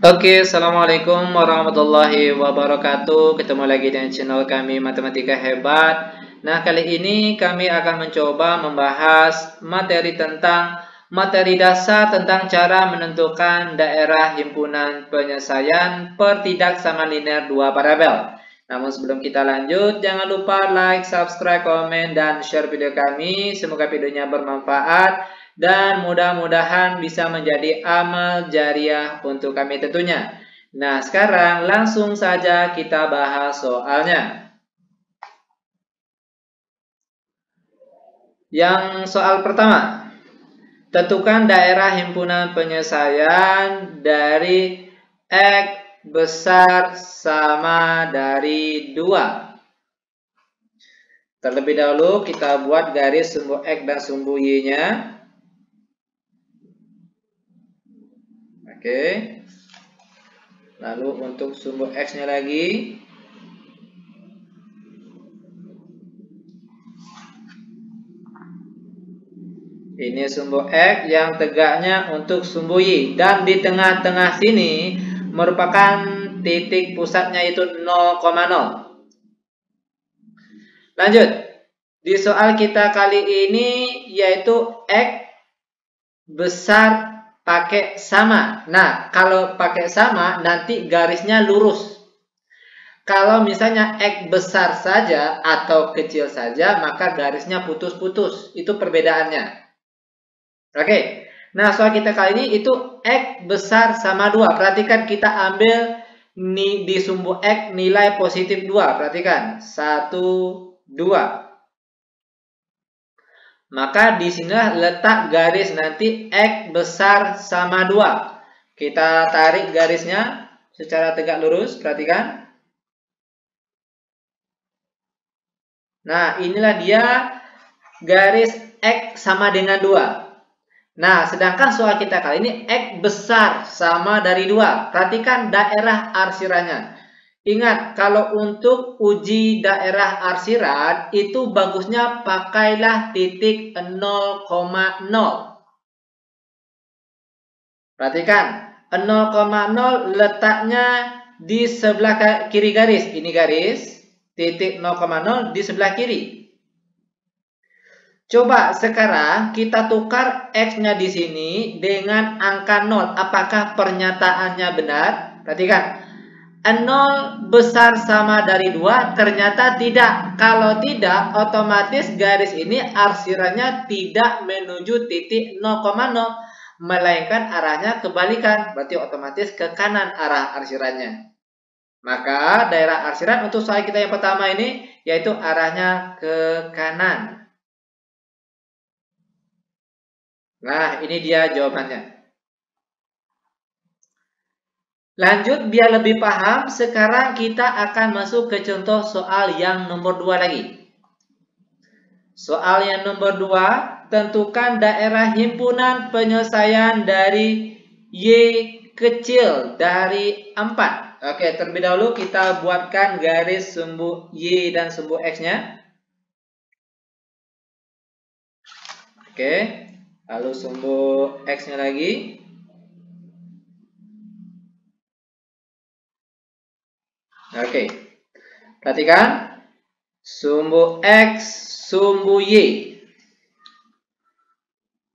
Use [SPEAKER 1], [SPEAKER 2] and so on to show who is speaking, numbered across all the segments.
[SPEAKER 1] Oke, Assalamualaikum warahmatullahi wabarakatuh. Ketemu lagi dengan channel kami Matematika Hebat. Nah, kali ini kami akan mencoba membahas materi dasar tentang cara menentukan daerah himpunan penyelesaian per tidak sama linear dua parabel. Namun sebelum kita lanjut, jangan lupa like, subscribe, komen, dan share video kami. Semoga videonya bermanfaat dan mudah-mudahan bisa menjadi amal jariah untuk kami tentunya. Nah, sekarang langsung saja kita bahas soalnya. Yang soal pertama, tentukan daerah himpunan penyelesaian dari X besar sama dari 2. Terlebih dahulu kita buat garis sumbu X dan sumbu Y-nya. Oke. Lalu untuk sumbu X-nya lagi. Ini sumbu X yang tegaknya untuk sumbu Y. Dan di tengah-tengah sini merupakan titik pusatnya itu 0,0. Lanjut. Di soal kita kali ini yaitu X besar pakai sama. Nah, kalau pakai sama nanti garisnya lurus. Kalau misalnya X besar saja atau kecil saja, maka garisnya putus-putus. Itu perbedaannya. Oke. Nah, soal kita kali ini itu X besar sama 2. Perhatikan kita ambil di sumbu X nilai positif 2. Perhatikan. 1, 2. Maka di sinilah letak garis nanti X besar sama 2. Kita tarik garisnya secara tegak lurus. Perhatikan. Nah, inilah dia garis X sama dengan 2. Nah, sedangkan soal kita kali ini X besar sama dari 2. Perhatikan daerah arsirannya. Ingat, kalau untuk uji daerah arsiran, itu bagusnya pakailah titik 0,0. Perhatikan, 0,0 letaknya di sebelah kiri garis. Ini garis, titik 0,0 di sebelah kiri. Coba sekarang kita tukar X-nya di sini dengan angka 0. Apakah pernyataannya benar? Perhatikan. 0 besar sama dari 2? Ternyata tidak. Kalau tidak, otomatis garis ini arsirannya tidak menuju titik 0,0. Melainkan arahnya kebalikan. Berarti otomatis ke kanan arah arsirannya. Maka daerah arsiran untuk soal kita yang pertama ini, yaitu arahnya ke kanan. Nah, ini dia jawabannya. Lanjut, biar lebih paham, sekarang kita akan masuk ke contoh soal yang nomor 2 lagi. Soal yang nomor 2, tentukan daerah himpunan penyelesaian dari Y kecil dari 4. Oke, terlebih dahulu kita buatkan garis sumbu Y dan sumbu X-nya. Oke. Lalu sumbu X-nya lagi. Oke. Perhatikan. Sumbu X, sumbu Y.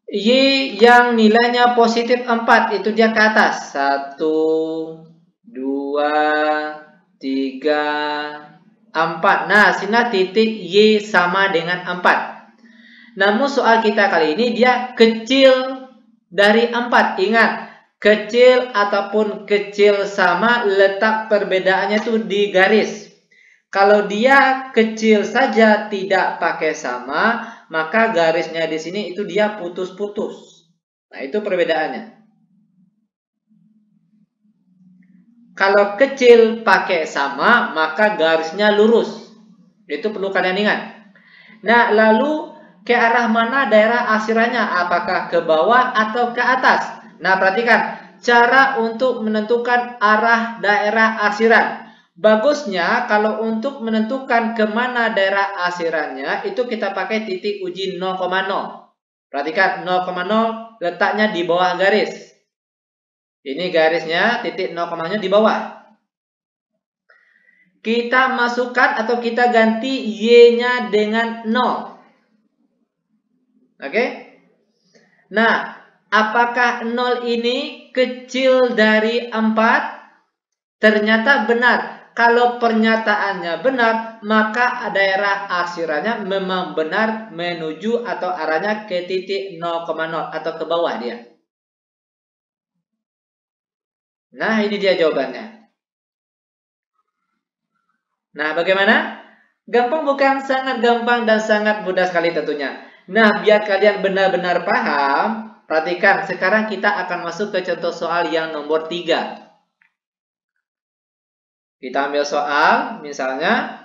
[SPEAKER 1] Y yang nilainya positif 4. Itu dia ke atas. 1, 2, 3, 4. Nah, sini titik Y sama dengan 4. Namun soal kita kali ini dia kecil dari 4. Ingat, kecil ataupun kecil sama letak perbedaannya itu di garis. Kalau dia kecil saja tidak pakai sama, maka garisnya di sini itu dia putus-putus. Nah, itu perbedaannya. Kalau kecil pakai sama, maka garisnya lurus. Itu perlu kalian ingat. Nah, lalu ke arah mana daerah arsirannya? Apakah ke bawah atau ke atas? Nah, perhatikan cara untuk menentukan arah daerah arsiran. Bagusnya kalau untuk menentukan kemana daerah arsirannya, itu kita pakai titik uji 0,0. Perhatikan 0,0 letaknya di bawah garis. Ini garisnya titik 0, di bawah. Kita masukkan atau kita ganti Y-nya dengan 0. Oke? Nah, apakah 0 ini kecil dari 4? Ternyata benar. Kalau pernyataannya benar, maka daerah arsirannya memang benar menuju atau arahnya ke titik 0,0 atau ke bawah dia. Nah, ini dia jawabannya. Nah, bagaimana? Gampang bukan? Sangat gampang dan sangat mudah sekali tentunya. Nah, biar kalian benar-benar paham, perhatikan. Sekarang kita akan masuk ke contoh soal yang nomor 3. Kita ambil soal, misalnya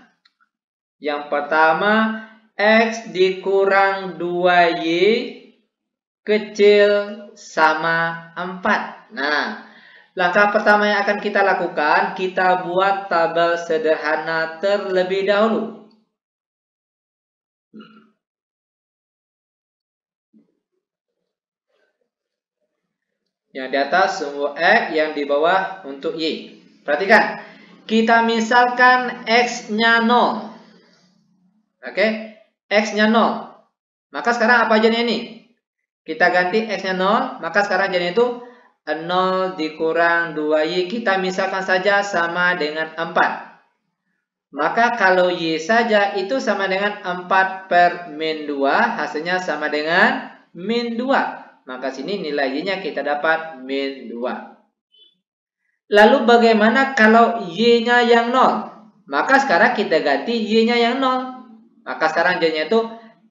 [SPEAKER 1] yang pertama, X dikurang 2Y kecil sama 4. Nah, langkah pertama yang akan kita lakukan, kita buat tabel sederhana terlebih dahulu. Yang di atas sumbu X, yang di bawah untuk Y. Perhatikan, kita misalkan X-nya 0. Oke, X-nya 0. Maka sekarang apa jadinya ini? Kita ganti X-nya 0, maka sekarang jadinya itu 0 dikurang 2Y. Kita misalkan saja sama dengan 4. Maka kalau Y saja itu sama dengan 4 per min 2. Hasilnya sama dengan min 2. Maka sini nilai Y-nya kita dapat min 2. Lalu bagaimana kalau Y-nya yang 0? Maka sekarang kita ganti Y-nya yang 0. Maka sekarang jadinya itu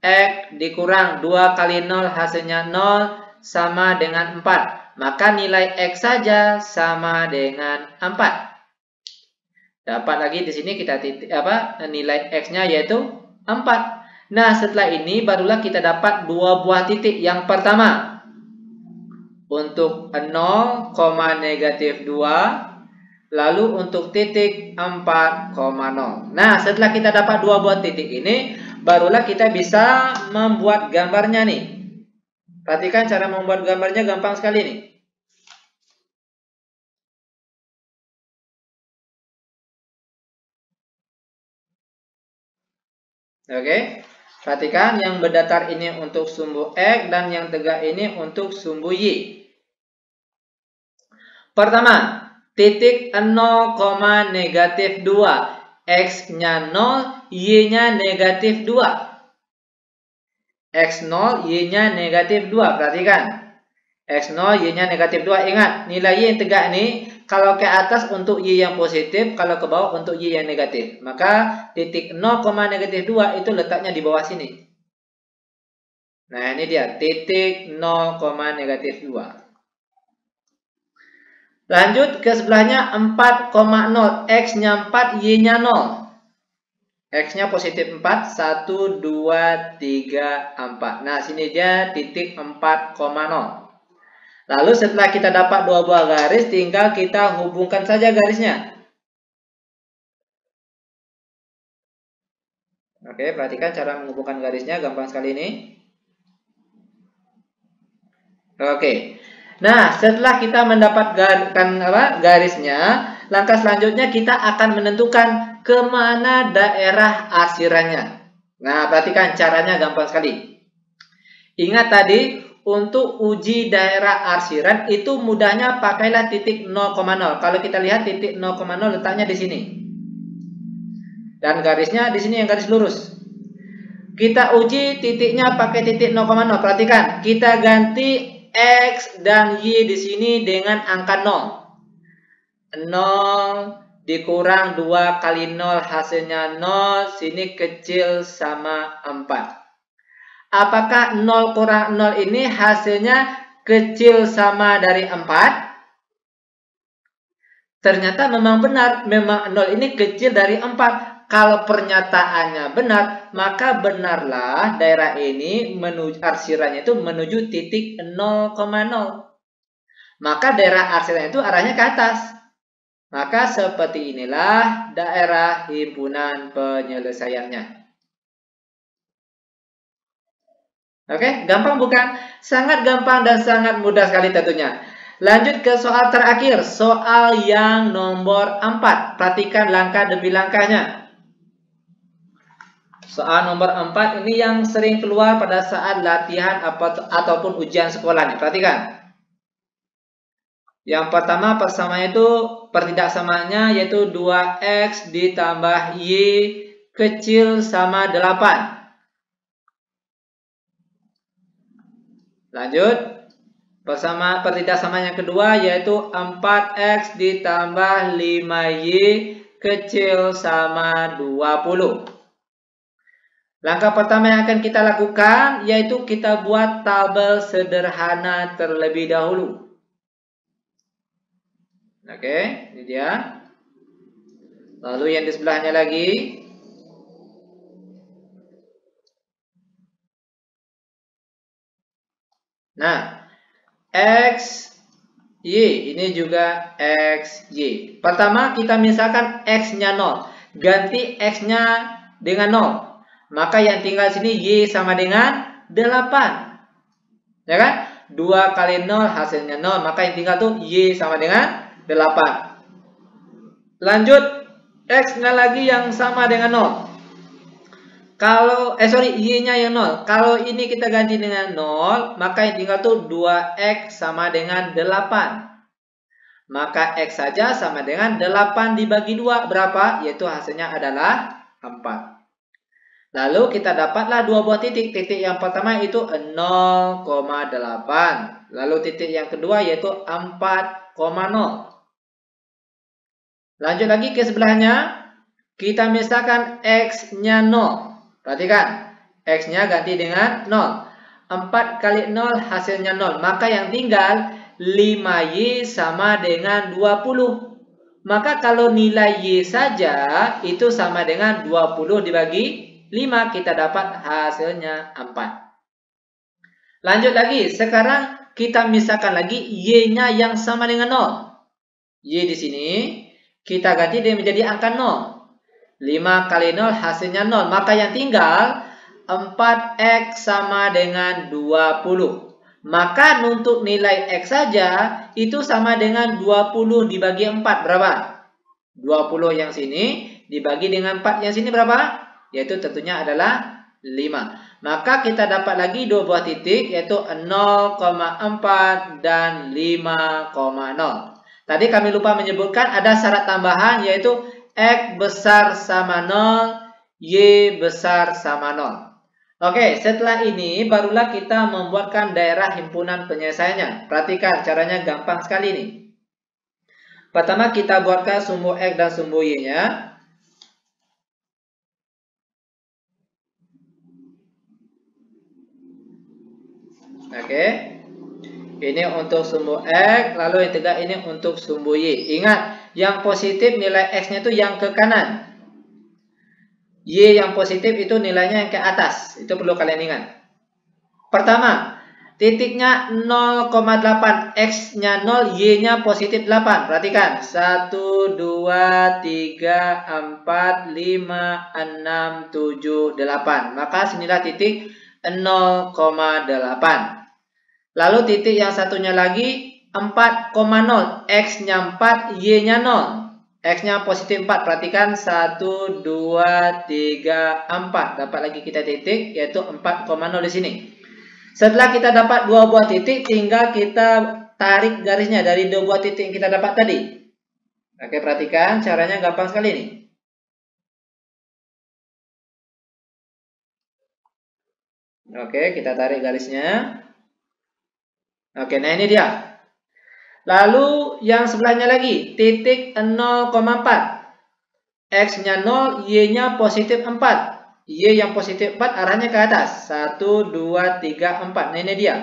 [SPEAKER 1] X dikurang 2 kali 0 hasilnya 0 sama dengan 4. Maka nilai X saja sama dengan 4. Dapat lagi di sini kita nilai X-nya yaitu 4. Nah, setelah ini barulah kita dapat dua buah titik. Yang pertama, untuk 0, negatif 2, lalu untuk titik 4,0. Nah, setelah kita dapat dua buah titik ini, barulah kita bisa membuat gambarnya nih. Perhatikan cara membuat gambarnya gampang sekali nih. Oke, perhatikan yang berdatar ini untuk sumbu X dan yang tegak ini untuk sumbu Y. Pertama, titik 0, negatif 2. X-nya 0, Y-nya negatif 2. X0, Y-nya negatif 2. Perhatikan. X0, Y-nya negatif 2. Ingat, nilai Y yang tegak ini, kalau ke atas untuk Y yang positif, kalau ke bawah untuk Y yang negatif. Maka titik 0, negatif 2 itu letaknya di bawah sini. Nah, ini dia. Titik 0, negatif 2. Lanjut ke sebelahnya 4,0. X-nya 4, Y-nya 0. X-nya positif 4. 1, 2, 3, 4. Nah, sini dia titik 4,0. Lalu setelah kita dapat dua buah garis, tinggal kita hubungkan saja garisnya. Oke, perhatikan cara menghubungkan garisnya, gampang sekali ini. Oke. Nah, setelah kita mendapatkan garisnya, langkah selanjutnya kita akan menentukan kemana daerah arsirannya. Nah, perhatikan caranya gampang sekali. Ingat tadi, untuk uji daerah arsiran itu mudahnya pakailah titik 0,0. Kalau kita lihat titik 0,0 letaknya di sini. Dan garisnya di sini yang garis lurus. Kita uji titiknya pakai titik 0,0. Perhatikan, kita ganti X dan Y di sini dengan angka 0. 0 dikurang 2 kali 0 hasilnya 0. Sini kecil sama 4. Apakah 0 kurang 0 ini hasilnya kecil sama dari 4? Ternyata memang benar. Memang 0 ini kecil dari 4. Kalau pernyataannya benar, maka benarlah daerah ini menuju arsirannya itu menuju titik 0,0. Maka daerah arsirannya itu arahnya ke atas. Maka seperti inilah daerah himpunan penyelesaiannya. Oke, gampang bukan? Sangat gampang dan sangat mudah sekali tentunya. Lanjut ke soal terakhir, soal yang nomor 4. Perhatikan langkah demi langkahnya. Soal nomor 4 ini yang sering keluar pada saat latihan ataupun ujian sekolah nih. Perhatikan. Yang pertama persamaan itu pertidaksamaannya yaitu 2x ditambah y kecil sama 8. Lanjut. Pertidaksamaan yang kedua yaitu 4x ditambah 5y kecil sama 20. Langkah pertama yang akan kita lakukan yaitu kita buat tabel sederhana terlebih dahulu. Oke, ini dia. Lalu yang di sebelahnya lagi. Nah, x, y, ini juga x, y. Pertama kita misalkan x-nya 0. Ganti x-nya dengan 0. Maka yang tinggal sini y sama dengan 8. Ya kan? 2 kali 0 hasilnya 0. Maka yang tinggal tuh y sama dengan 8. Lanjut, x-nya lagi yang sama dengan 0. Y-nya yang 0. Kalau ini kita ganti dengan 0, maka yang tinggal tuh 2x sama dengan 8. Maka x saja sama dengan 8 dibagi 2 berapa? Yaitu hasilnya adalah 4. Lalu kita dapatlah dua buah titik. Titik yang pertama itu 0,8. Lalu titik yang kedua yaitu 4,0. Lanjut lagi ke sebelahnya. Kita misalkan x-nya 0. Perhatikan. X-nya ganti dengan 0. 4 kali 0 hasilnya 0. Maka yang tinggal 5y sama dengan 20. Maka kalau nilai y saja itu sama dengan 20 dibagi 5. Kita dapat hasilnya 4. Lanjut lagi. Sekarang kita misalkan lagi y-nya yang sama dengan 0. Y di sini kita ganti dia menjadi angka 0. 5 kali 0 hasilnya 0. Maka yang tinggal 4x sama dengan 20. Maka untuk nilai x saja itu sama dengan 20 dibagi 4. Berapa? 20 yang sini dibagi dengan 4 yang sini berapa? Yaitu tentunya adalah 5. Maka kita dapat lagi dua buah titik yaitu 0,4 dan 5,0. Tadi kami lupa menyebutkan ada syarat tambahan yaitu x besar sama 0, y besar sama 0. Oke, setelah ini barulah kita membuatkan daerah himpunan penyelesaiannya. Perhatikan caranya gampang sekali nih. Pertama kita buatkan sumbu x dan sumbu y-nya. Oke. Ini untuk sumbu x, lalu yang tegak ini untuk sumbu y. Ingat, yang positif nilai x-nya itu yang ke kanan. Y yang positif itu nilainya yang ke atas. Itu perlu kalian ingat. Pertama, titiknya 0,8. X-nya 0, Y-nya positif 8. Perhatikan. 1, 2, 3, 4, 5, 6, 7, 8. Maka sinilah titik 0,8. Lalu titik yang satunya lagi 4,0. X-nya 4, Y-nya 0. X-nya positif 4. Perhatikan 1, 2, 3, 4. Dapat lagi kita titik yaitu 4,0 di sini. Setelah kita dapat dua buah titik, tinggal kita tarik garisnya dari dua buah titik yang kita dapat tadi. Oke, perhatikan caranya gampang sekali nih. Oke, kita tarik garisnya. Oke, nah ini dia. Lalu yang sebelahnya lagi, titik 0,4. X-nya 0, Y-nya positif 4. Y yang positif 4 arahnya ke atas. 1, 2, 3, 4. Nah ini dia.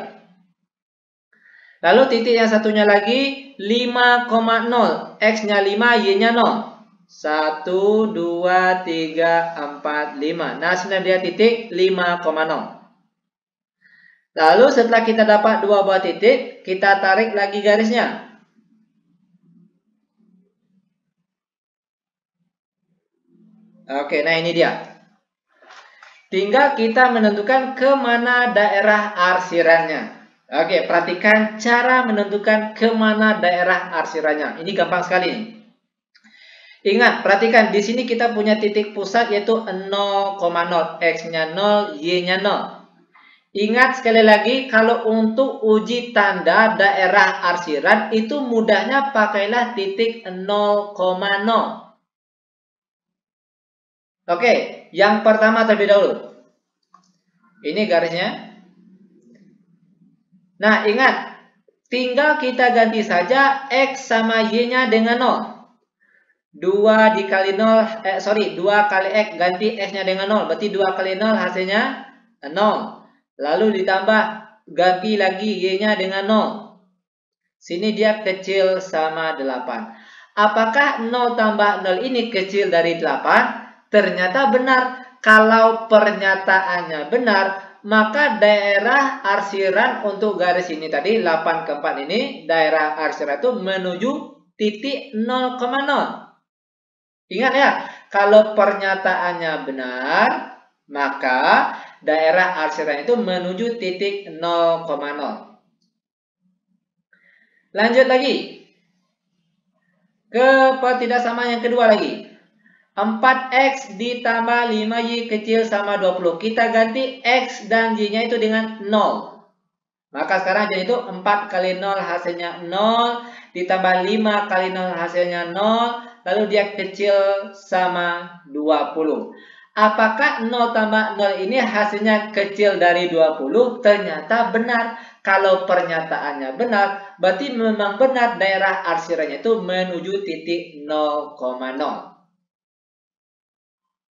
[SPEAKER 1] Lalu titik yang satunya lagi, 5,0. X-nya 5, Y-nya 0. 1, 2, 3, 4, 5. Nah sini dia titik 5,0. Lalu setelah kita dapat dua buah titik, kita tarik lagi garisnya. Oke, nah ini dia. Tinggal kita menentukan ke mana daerah arsirannya. Oke, perhatikan cara menentukan kemana daerah arsirannya. Ini gampang sekali nih. Ingat, perhatikan di sini kita punya titik pusat yaitu 0,0, X-nya 0, Y-nya 0. Ingat sekali lagi, kalau untuk uji tanda daerah arsiran itu mudahnya pakailah titik 0,0. Oke, yang pertama terlebih dahulu. Ini garisnya. Nah, ingat, tinggal kita ganti saja X sama Y-nya dengan 0. 2 dikali 0, 2 kali X ganti X-nya dengan 0. Berarti 2 kali 0 hasilnya 0. Lalu ditambah ganti lagi Y-nya dengan 0. Sini dia kecil sama 8. Apakah 0 tambah 0 ini kecil dari 8? Ternyata benar. Kalau pernyataannya benar, maka daerah arsiran untuk garis ini tadi 8 ke 4 ini, daerah arsiran itu menuju titik 0,0. Ingat ya, kalau pernyataannya benar, maka daerah arsiran itu menuju titik 0,0. Lanjut lagi. Ke pertidaksamaan yang kedua lagi. 4X ditambah 5Y kecil sama 20. Kita ganti X dan Y-nya itu dengan 0. Maka sekarang jadi itu 4 kali 0 hasilnya 0. Ditambah 5 kali 0 hasilnya 0. Lalu dia kecil sama 20. Apakah 0 tambah 0 ini hasilnya kecil dari 20? Ternyata benar. Kalau pernyataannya benar, berarti memang benar daerah arsirannya itu menuju titik 0,0.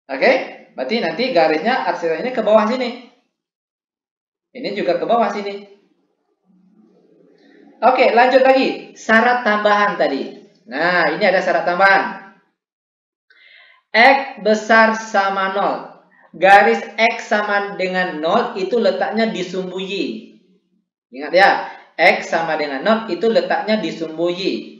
[SPEAKER 1] Oke? Berarti nanti garisnya arsirannya ke bawah sini. Ini juga ke bawah sini. Oke, lanjut lagi. Syarat tambahan tadi. Nah, ini ada syarat tambahan. X besar sama 0. Garis X sama dengan 0 itu letaknya di sumbu Y. Ingat ya, X sama dengan 0 itu letaknya di sumbu Y.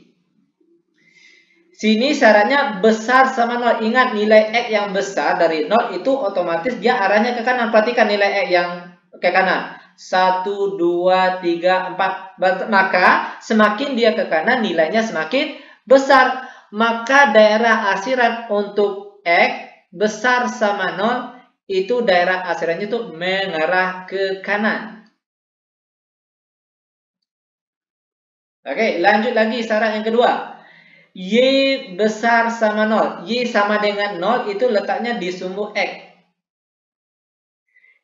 [SPEAKER 1] Sini syaratnya besar sama 0. Ingat nilai X yang besar dari 0 itu otomatis dia arahnya ke kanan. Perhatikan nilai X yang ke kanan. 1, 2, 3, 4. Maka semakin dia ke kanan nilainya semakin besar. Maka daerah arsiran untuk X besar sama 0 itu daerah arsirannya itu mengarah ke kanan. Oke, lanjut lagi syarat yang kedua. Y besar sama 0. Y sama dengan 0 itu letaknya di sumbu X.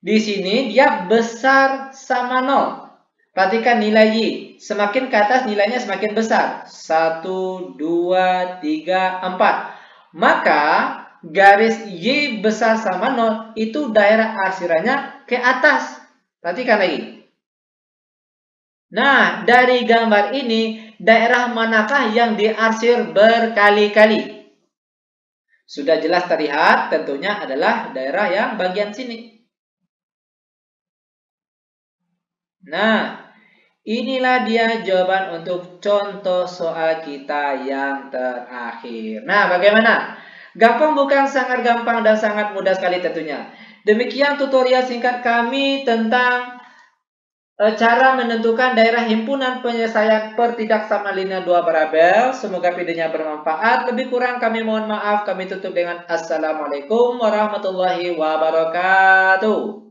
[SPEAKER 1] Di sini dia besar sama 0. Perhatikan nilai Y. Semakin ke atas nilainya semakin besar. 1, 2, 3, 4. Maka garis Y besar sama 0 itu daerah arsirannya ke atas. Perhatikan lagi. Nah, dari gambar ini, daerah manakah yang diarsir berkali-kali? Sudah jelas terlihat, tentunya adalah daerah yang bagian sini. Nah, inilah dia jawaban untuk contoh soal kita yang terakhir. Nah, bagaimana? Gampang bukan? Sangat gampang dan sangat mudah sekali tentunya. Demikian tutorial singkat kami tentang cara menentukan daerah himpunan penyelesaian pertidaksamaan linear 2 variabel. Semoga videonya bermanfaat. Lebih kurang kami mohon maaf. Kami tutup dengan Assalamualaikum warahmatullahi wabarakatuh.